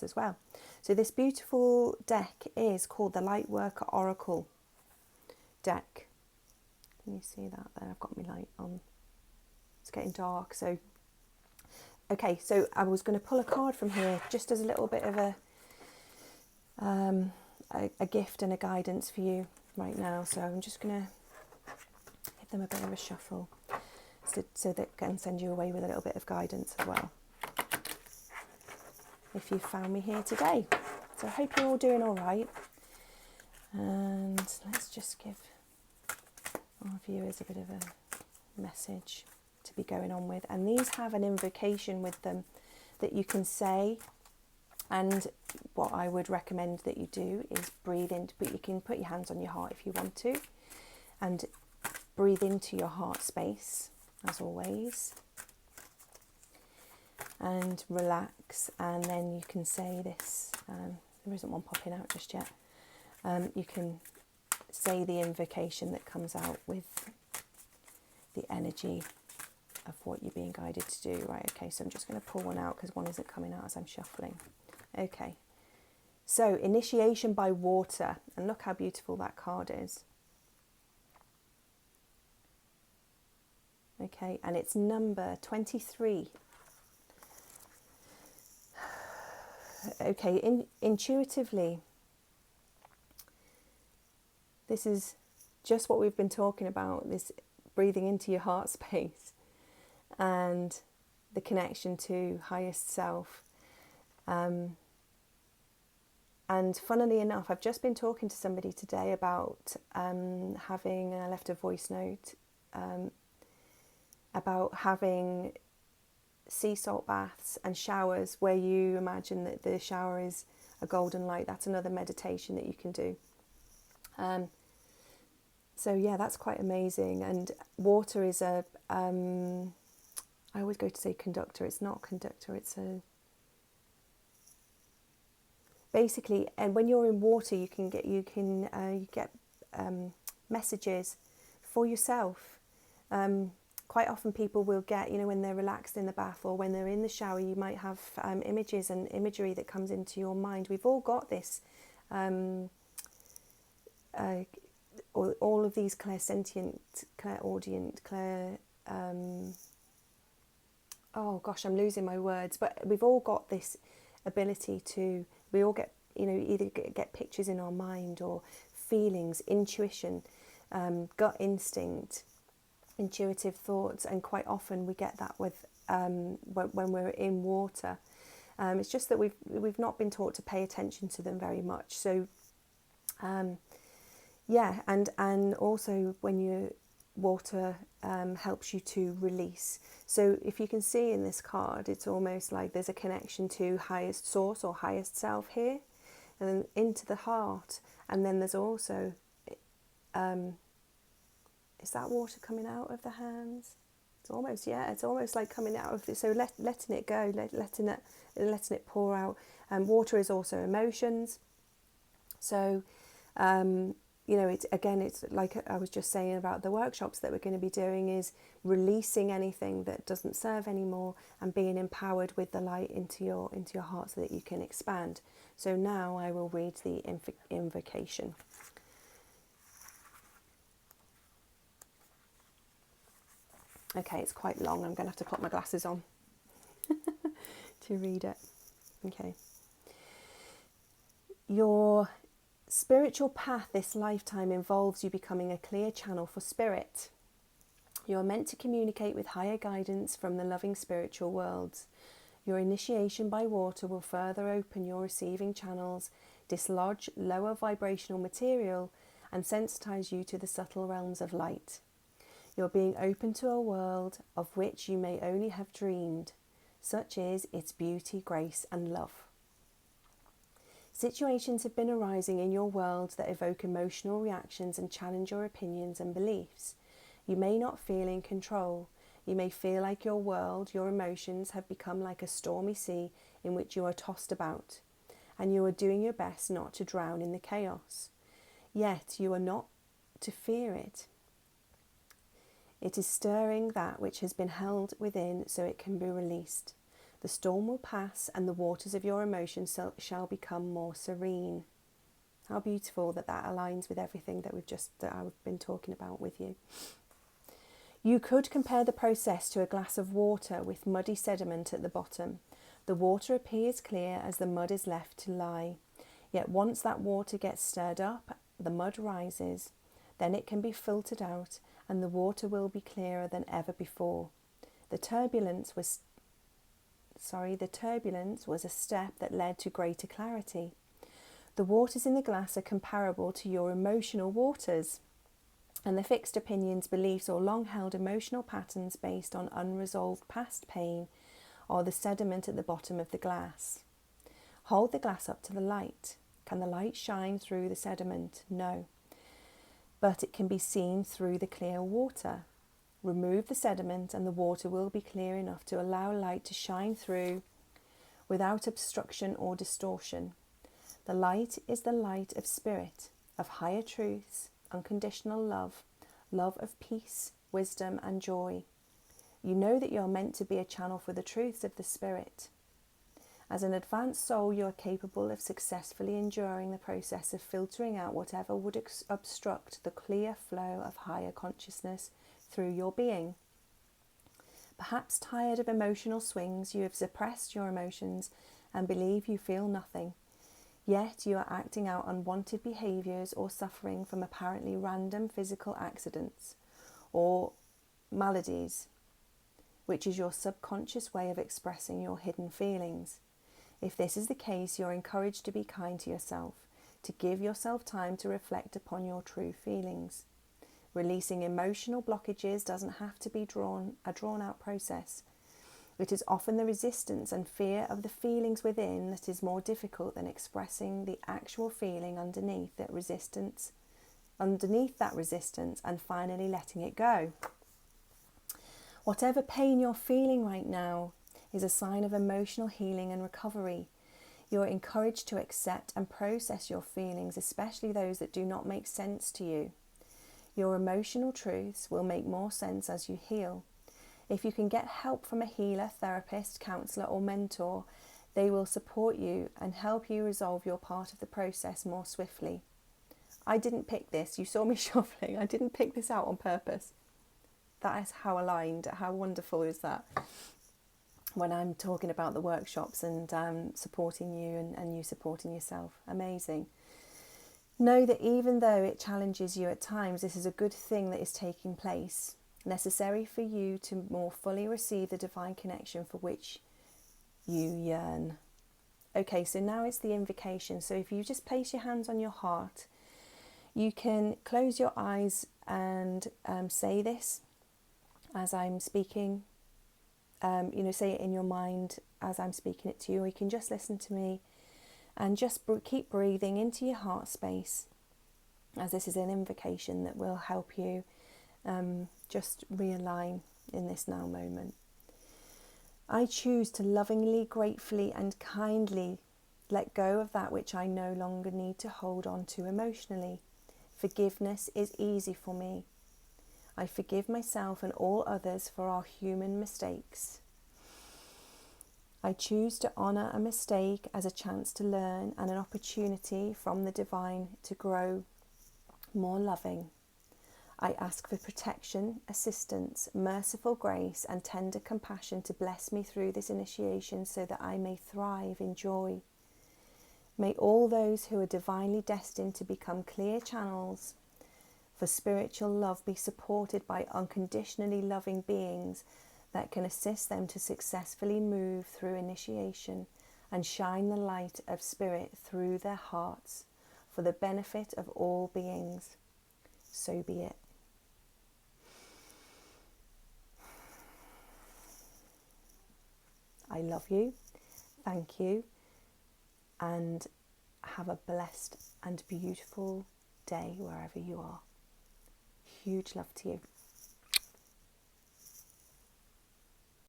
this as well. So this beautiful deck is called the Lightworker Oracle deck. Can you see that there? I've got my light on. It's getting dark. So, okay, so I was going to pull a card from here just as a little bit of a gift and a guidance for you right now. So I'm just going to give them a bit of a shuffle so that can send you away with a little bit of guidance as well, if you found me here today. So I hope you're all doing all right. And let's just give our viewers a bit of a message to be going on with. And these have an invocation with them that you can say. And what I would recommend that you do is breathe in, but you can put your hands on your heart if you want to, and breathe into your heart space, as always, and relax. And then you can say this, there isn't one popping out just yet. You can say the invocation that comes out with the energy of what you're being guided to do. Right, okay, so I'm just going to pull one out because one isn't coming out as I'm shuffling. Okay, so initiation by water, and look how beautiful that card is. Okay, and it's number 23. Okay, intuitively, this is just what we've been talking about, this breathing into your heart space and the connection to highest self. And funnily enough, I've just been talking to somebody today about having, I left a voice note, about having sea salt baths and showers where you imagine that the shower is a golden light. That's another meditation that you can do. So yeah, that's quite amazing. And water is a, I always go to say conductor. It's not a conductor, it's a, basically, and when you're in water, you get messages for yourself. Quite often people will get, when they're relaxed in the bath or when they're in the shower, you might have images and imagery that comes into your mind. We've all got this, all of these clairsentient, clairaudient, oh gosh, I'm losing my words, but we've all got this ability to, we all get, either get pictures in our mind or feelings, intuition, gut instinct, intuitive thoughts, and quite often we get that with when we're in water. It's just that we've not been taught to pay attention to them very much. So yeah, and also when you water helps you to release. So if you can see in this card, it's almost like there's a connection to highest source or highest self here, and then into the heart. And then there's also is that water coming out of the hands? It's almost, yeah, it's almost like coming out of this. So letting it go, letting it pour out. Water is also emotions. So it's like I was just saying about the workshops that we're going to be doing, is releasing anything that doesn't serve anymore and being empowered with the light into your heart so that you can expand. So now I will read the invocation. Okay, it's quite long. I'm going to have to put my glasses on to read it. Okay. Your spiritual path this lifetime involves you becoming a clear channel for spirit. You are meant to communicate with higher guidance from the loving spiritual worlds. Your initiation by water will further open your receiving channels, dislodge lower vibrational material, and sensitize you to the subtle realms of light. You're being open to a world of which you may only have dreamed. Such is its beauty, grace, and love. Situations have been arising in your world that evoke emotional reactions and challenge your opinions and beliefs. You may not feel in control. You may feel like your world, your emotions have become like a stormy sea in which you are tossed about, and you are doing your best not to drown in the chaos. Yet you are not to fear it. It is stirring that which has been held within so it can be released. The storm will pass and the waters of your emotions shall become more serene. How beautiful that aligns with everything that I've been talking about with you. You could compare the process to a glass of water with muddy sediment at the bottom. The water appears clear as the mud is left to lie. Yet once that water gets stirred up, the mud rises. Then it can be filtered out and the water will be clearer than ever before. The turbulence was a step that led to greater clarity. The waters in the glass are comparable to your emotional waters, and the fixed opinions, beliefs, or long-held emotional patterns based on unresolved past pain are the sediment at the bottom of the glass. Hold the glass up to the light. Can the light shine through the sediment? No. But it can be seen through the clear water. Remove the sediment and the water will be clear enough to allow light to shine through without obstruction or distortion. The light is the light of spirit, of higher truths, unconditional love, love of peace, wisdom and joy. You know that you are meant to be a channel for the truths of the spirit. As an advanced soul, you are capable of successfully enduring the process of filtering out whatever would obstruct the clear flow of higher consciousness through your being. Perhaps tired of emotional swings, you have suppressed your emotions and believe you feel nothing. Yet you are acting out unwanted behaviours or suffering from apparently random physical accidents or maladies, which is your subconscious way of expressing your hidden feelings. If this is the case, you're encouraged to be kind to yourself, to give yourself time to reflect upon your true feelings. Releasing emotional blockages doesn't have to be a drawn-out process. It is often the resistance and fear of the feelings within that is more difficult than expressing the actual feeling underneath that resistance and finally letting it go. Whatever pain you're feeling right now is a sign of emotional healing and recovery. You are encouraged to accept and process your feelings, especially those that do not make sense to you. Your emotional truths will make more sense as you heal. If you can get help from a healer, therapist, counsellor or mentor, they will support you and help you resolve your part of the process more swiftly. I didn't pick this. You saw me shuffling. I didn't pick this out on purpose. That is how aligned, how wonderful is that? When I'm talking about the workshops and supporting you and you supporting yourself. Amazing. Know that even though it challenges you at times, this is a good thing that is taking place, necessary for you to more fully receive the divine connection for which you yearn. Okay, so now it's the invocation. So if you just place your hands on your heart, you can close your eyes and say this as I'm speaking. Say it in your mind as I'm speaking it to you, or you can just listen to me and just keep breathing into your heart space, as this is an invocation that will help you just realign in this now moment. I choose to lovingly, gratefully and kindly let go of that which I no longer need to hold on to emotionally. Forgiveness is easy for me. I forgive myself and all others for our human mistakes. I choose to honour a mistake as a chance to learn and an opportunity from the divine to grow more loving. I ask for protection, assistance, merciful grace and tender compassion to bless me through this initiation so that I may thrive in joy. May all those who are divinely destined to become clear channels for spiritual love be supported by unconditionally loving beings that can assist them to successfully move through initiation and shine the light of spirit through their hearts for the benefit of all beings. So be it. I love you, thank you, and have a blessed and beautiful day wherever you are. Huge love to you.